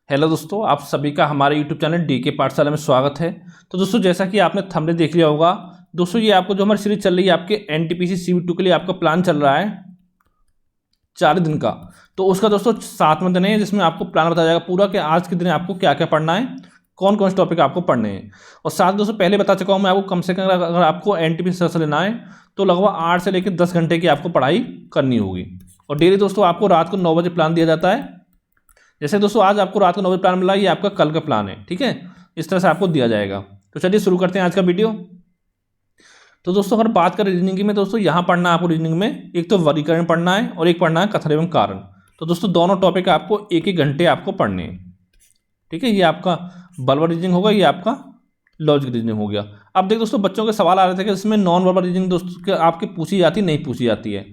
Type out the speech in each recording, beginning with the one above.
Hello दोस्तों, आप सभी का हमारे यूट्यूब चैनल डीके पाठशाला में स्वागत है। तो दोस्तों, जैसा कि आपने थंबनेल देख लिया होगा, दोस्तों ये आपको जो हमारी सीरीज चल रही है आपके एनटीपीसी सीबी 2 के लिए आपका प्लान चल रहा है 4 दिन का। तो उसका दोस्तों 7वां दिन है जिसमें आपको प्लान बताया जाएगा पूरा कि आज के दिन आपको क्या क्या पढ़ना है, कौन कौन से टॉपिक आपको पढ़ने हैं। और साथ दोस्तों पहले बता चुका हूँ मैं आपको, कम से कम अगर आपको एनटीपीसी से लेना है तो लगभग 8 से लेकर 10 घंटे की आपको पढ़ाई करनी होगी। और डेली दोस्तों आपको रात को 9 बजे प्लान दिया जाता है। जैसे दोस्तों आज आपको रात को 9 बजे प्लान मिला, ये आपका कल का प्लान है, ठीक है। इस तरह से आपको दिया जाएगा। तो चलिए शुरू करते हैं आज का वीडियो। तो दोस्तों अगर बात करें रीजनिंग की में, दोस्तों यहाँ पढ़ना है आपको रीजनिंग में, एक तो वर्गीकरण पढ़ना है और एक पढ़ना है कथन एवं कारण। तो दोस्तों दोनों टॉपिक आपको एक एक घंटे आपको पढ़ने हैं, ठीक है। ये आपका वर्बल रीजनिंग होगा, ये आपका लॉजिक रीजनिंग हो गया। अब देखो दोस्तों, बच्चों के सवाल आ रहे थे कि इसमें नॉन वर्बल रीजनिंग दोस्तों आपकी पूछी जाती नहीं पूछी जाती है।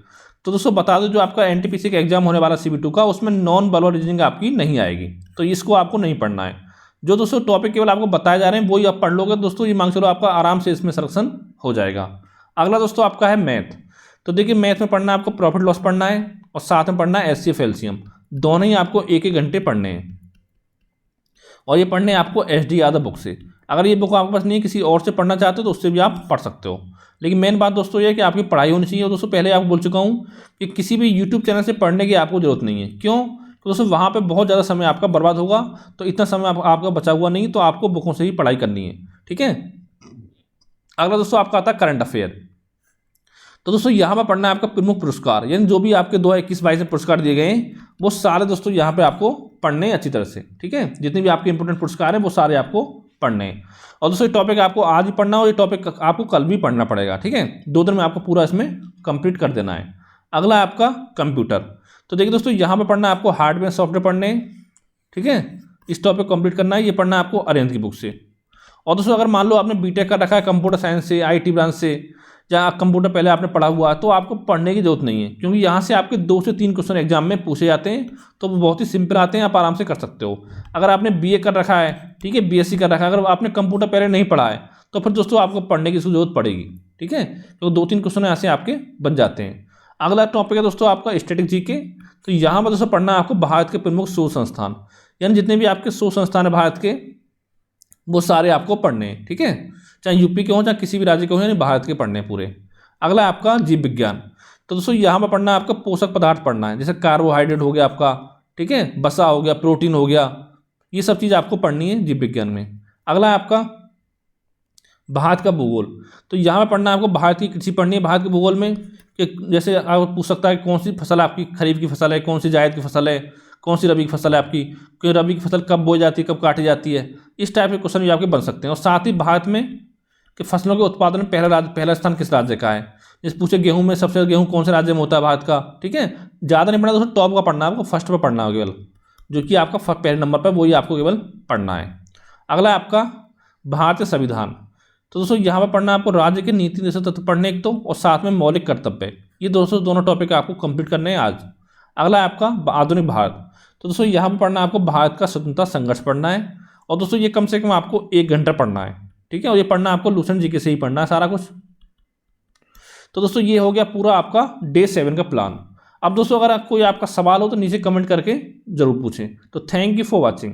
तो दोस्तों बता दो, जो आपका एनटीपीसी का एग्जाम होने वाला सीबी 2 का, उसमें नॉन वर्बल रीजनिंग आपकी नहीं आएगी, तो इसको आपको नहीं पढ़ना है। जो दोस्तों टॉपिक केवल आपको बताए जा रहे हैं वही आप पढ़ लोगे दोस्तों, ये मान चलो आपका आराम से इसमें सिलेक्शन हो जाएगा। अगला दोस्तों आपका है मैथ। तो देखिए मैथ में पढ़ना है आपको प्रॉफिट लॉस पढ़ना है और साथ में पढ़ना है एचसीएफ एलसीएम। दोनों ही आपको एक एक घंटे पढ़ने हैं और ये पढ़ने आपको एचडी यादव बुक से। अगर ये बुक आपके पास नहीं किसी और से पढ़ना चाहते हो तो उससे भी आप पढ़ सकते हो। लेकिन मेन बात दोस्तों ये है कि आपकी पढ़ाई होनी चाहिए। और दोस्तों पहले आपको बोल चुका हूँ कि किसी भी यूट्यूब चैनल से पढ़ने की आपको जरूरत नहीं है। क्यों? तो दोस्तों वहाँ पे बहुत ज़्यादा समय आपका बर्बाद होगा, तो इतना समय आपका बचा हुआ नहीं, तो आपको बुकों से ही पढ़ाई करनी है, ठीक है। अगला दोस्तों आपका आता है करंट अफेयर। तो दोस्तों यहाँ पर पढ़ना है आपका प्रमुख पुरस्कार, यानी जो भी आपके 2021-22 में पुरस्कार दिए गए हैं वो सारे दोस्तों यहाँ पे आपको पढ़ने हैं अच्छी तरह से, ठीक है। जितने भी आपके इंपोर्टेंट पुरस्कार हैं वो सारे आपको पढ़ने हैं। और दोस्तों ये टॉपिक आपको आज भी पढ़ना हो, ये टॉपिक आपको कल भी पढ़ना पड़ेगा, ठीक है। 2 दिन में आपको पूरा इसमें कंप्लीट कर देना है। अगला है आपका कंप्यूटर। तो देखिए दोस्तों यहाँ पर पढ़ना है आपको हार्डवेयर सॉफ्टवेयर पढ़ने, ठीक है। इस टॉपिक कंप्लीट करना है, ये पढ़ना है आपको अरेंज की बुक से। और दोस्तों अगर मान लो आपने बीटेक कर रखा है कंप्यूटर साइंस से, आईटी ब्रांच से, या कंप्यूटर पहले आपने पढ़ा हुआ है, तो आपको पढ़ने की जरूरत नहीं है, क्योंकि यहाँ से आपके 2 से 3 क्वेश्चन एग्जाम में पूछे जाते हैं, तो वो बहुत ही सिंपल आते हैं, आप आराम से कर सकते हो। अगर आपने बीए कर रखा है, ठीक है, बीएससी कर रखा है, अगर आपने कंप्यूटर पहले नहीं पढ़ा है तो फिर दोस्तों आपको पढ़ने की जरूरत पड़ेगी, ठीक है। तो 2-3 क्वेश्चन यहाँ से आपके बन जाते हैं। अगला टॉपिक है दोस्तों आपका स्टैटिक जीके। तो यहाँ पर दोस्तों पढ़ना है आपको भारत के प्रमुख शोध संस्थान, यानी जितने भी आपके शोध संस्थान है भारत के, वो सारे आपको पढ़ने हैं, ठीक है। चाहे यूपी के हों चाहे किसी भी राज्य के हों, यानी भारत के पढ़ने हैं पूरे। अगला है आपका जीव विज्ञान। तो दोस्तों यहाँ पर पढ़ना है आपका पोषक पदार्थ पढ़ना है, जैसे कार्बोहाइड्रेट हो गया आपका, ठीक है, वसा हो गया, प्रोटीन हो गया, ये सब चीज़ आपको पढ़नी है जीव विज्ञान में। अगला है आपका भारत का भूगोल। तो यहाँ पर पढ़ना है आपको भारत की कृषि पढ़नी है, भारत के भूगोल में, कि जैसे आप पूछ सकता है कौन सी फसल आपकी खरीफ की फसल है, कौन सी जायद की फसल है, कौन सी रबी की फसल है आपकी, कि रबी की फसल कब बोई जाती है, कब काटी जाती है। इस टाइप के क्वेश्चन भी आपके बन सकते हैं। और साथ ही भारत में कि फसलों के उत्पादन में पहला स्थान किस राज्य का है। जैसे पूछे गेहूं में सबसे ज़्यादा गेहूं कौन से राज्य में होता है भारत का, ठीक है। ज़्यादा नहीं पढ़ना दोस्तों, टॉप का पढ़ना है आपको, फर्स्ट पर पढ़ना है केवल, जो कि आपका पहले नंबर पर वही आपको केवल पढ़ना है। अगला है आपका भारतीय संविधान। तो दोस्तों यहाँ पर पढ़ना है आपको राज्य के नीति निर्देशक तत्व पढ़ने एक तो, और साथ में मौलिक कर्तव्य। ये दोस्तों दोनों टॉपिक आपको कंप्लीट करने हैं आज। अगला है आपका आधुनिक भारत। तो दोस्तों यहाँ पर पढ़ना है आपको भारत का स्वतंत्रता संघर्ष पढ़ना है, और दोस्तों ये कम से कम आपको 1 घंटा पढ़ना है, ठीक है। और ये पढ़ना आपको लूसेंट जीके से ही पढ़ना है सारा कुछ। तो दोस्तों ये हो गया पूरा आपका डे 7 का प्लान। अब दोस्तों अगर कोई आपका सवाल हो तो नीचे कमेंट करके जरूर पूछें। तो थैंक यू फॉर वॉचिंग।